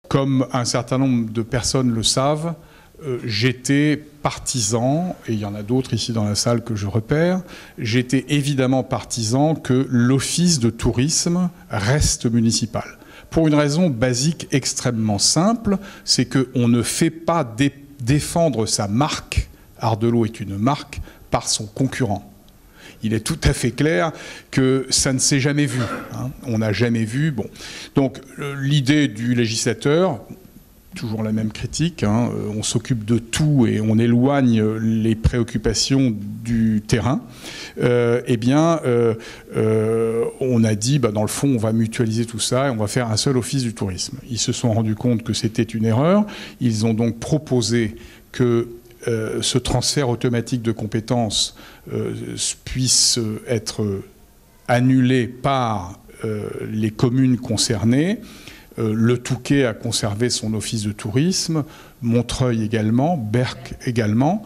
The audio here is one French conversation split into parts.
Comme un certain nombre de personnes le savent, j'étais partisan, et il y en a d'autres ici dans la salle que je repère, j'étais évidemment partisan que l'office de tourisme reste municipal. Pour une raison basique extrêmement simple, c'est qu'on ne fait pas défendre sa marque, Ardelot est une marque, par son concurrent. Il est tout à fait clair que ça ne s'est jamais vu. Hein. On n'a jamais vu. Bon. Donc l'idée du législateur, toujours la même critique, hein, on s'occupe de tout et on éloigne les préoccupations du terrain. Eh bien, on a dit, dans le fond, on va mutualiser tout ça et on va faire un seul office du tourisme. Ils se sont rendus compte que c'était une erreur. Ils ont donc proposé que ce transfert automatique de compétences puisse être annulé par les communes concernées. Le Touquet a conservé son office de tourisme, Montreuil également, Berck également.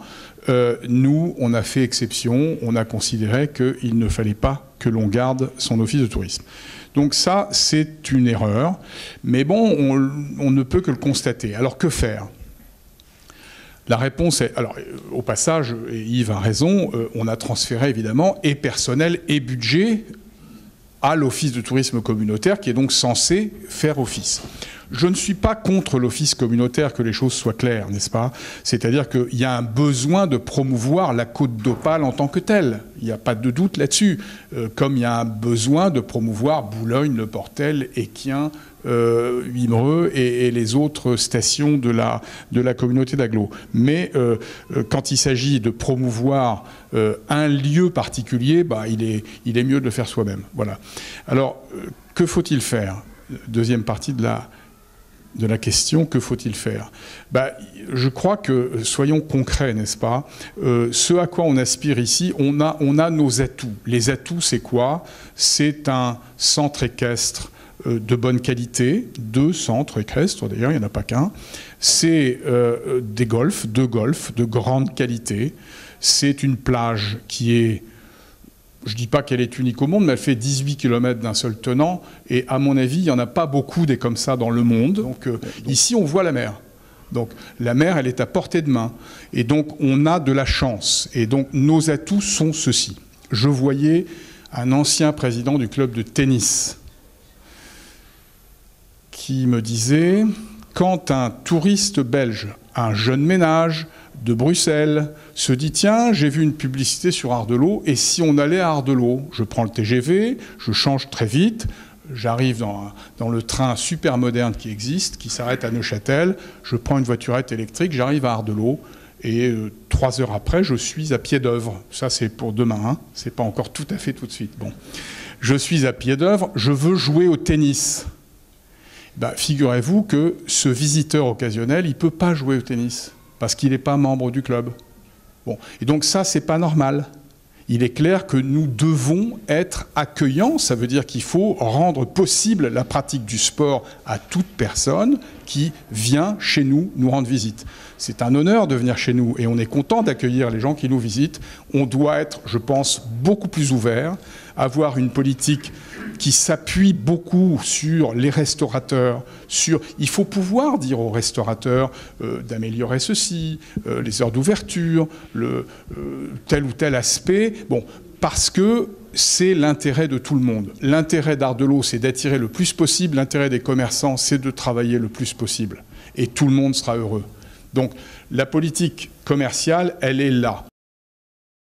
Nous, on a fait exception, on a considéré qu'il ne fallait pas que l'on garde son office de tourisme. Donc ça, c'est une erreur. Mais bon, on ne peut que le constater. Alors que faire ? La réponse est, alors au passage, et Yves a raison, on a transféré évidemment et personnel et budget à l'office de tourisme communautaire qui est donc censé faire office. Je ne suis pas contre l'office communautaire, que les choses soient claires, n'est-ce pas? C'est-à-dire qu'il y a un besoin de promouvoir la Côte d'Opale en tant que telle. Il n'y a pas de doute là-dessus. Comme il y a un besoin de promouvoir Boulogne, Le Portel, Équien, Wimereux et les autres stations de la communauté d'agglo. Mais quand il s'agit de promouvoir un lieu particulier, il est mieux de le faire soi-même. Voilà. Alors, que faut-il faire? Deuxième partie de la question, que faut-il faire? Je crois que, soyons concrets, n'est-ce pas? Ce à quoi on aspire ici, on a nos atouts. Les atouts, c'est quoi? C'est un centre équestre de bonne qualité, 2 centres équestres, d'ailleurs, il n'y en a pas qu'un. C'est deux golfs de grande qualité. C'est une plage qui est... Je ne dis pas qu'elle est unique au monde, mais elle fait 18 km d'un seul tenant. Et à mon avis, il n'y en a pas beaucoup des comme ça dans le monde. Donc ici, on voit la mer. Donc la mer, elle est à portée de main. Et donc on a de la chance. Et donc nos atouts sont ceux-ci. Je voyais un ancien président du club de tennis qui me disait, quand un touriste belge, un jeune ménage de Bruxelles, se dit « Tiens, j'ai vu une publicité sur Ardelot, et si on allait à Ardelot ?» Je prends le TGV, je change très vite, j'arrive dans le train super moderne qui existe, qui s'arrête à Neuchâtel, je prends une voiturette électrique, j'arrive à Ardelot, et 3 heures après, je suis à pied d'œuvre. Ça, c'est pour demain, hein. C'est pas encore tout à fait tout de suite. Bon. Je suis à pied d'œuvre, je veux jouer au tennis. Figurez-vous que ce visiteur occasionnel, il ne peut pas jouer au tennis parce qu'il n'est pas membre du club. Bon. Et donc ça, c'est pas normal. Il est clair que nous devons être accueillants. Ça veut dire qu'il faut rendre possible la pratique du sport à toute personne qui vient chez nous rendre visite. C'est un honneur de venir chez nous et on est content d'accueillir les gens qui nous visitent. On doit être, je pense, beaucoup plus ouvert, avoir une politique qui s'appuie beaucoup sur les restaurateurs. Il faut pouvoir dire aux restaurateurs d'améliorer ceci, les heures d'ouverture, tel ou tel aspect. Bon, parce que c'est l'intérêt de tout le monde. L'intérêt d'Ardelot, c'est d'attirer le plus possible. L'intérêt des commerçants, c'est de travailler le plus possible. Et tout le monde sera heureux. Donc la politique commerciale, elle est là.